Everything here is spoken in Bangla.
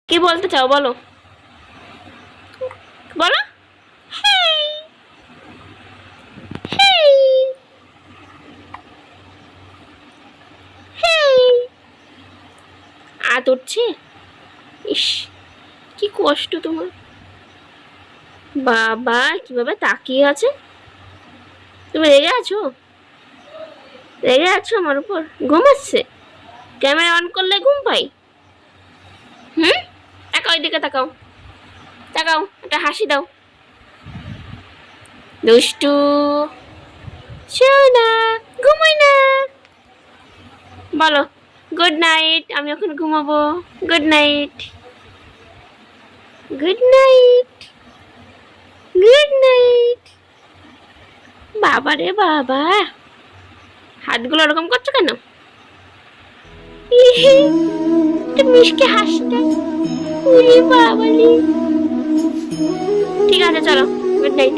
কি বলতে চাও বলো, বলো। হেই হেই হেই। উঠছে। ইস, কি কষ্ট তোমার। বাবা কিভাবে তাকিয়ে আছে। তুমি রেগে আছো? রেগে আছো আমার উপর? ঘুম আসছে? ক্যামেরা অন করলে ঘুম পাই? হুম, তাকাও এদিকে, তাকাও তাকাও, একটা হাসি দাও। দুষ্টু সোনা, ঘুমাই না। বলো গুড নাইট, আমি এখন ঘুমাবো। Good night, good night, good night. বাবা রে বাবা, হাতগুলো ওরকম করছো কেন? একটা মিষ্টি হাসিটা। উরে বাবা রে। ঠিক আছে চলো, গুড নাইট।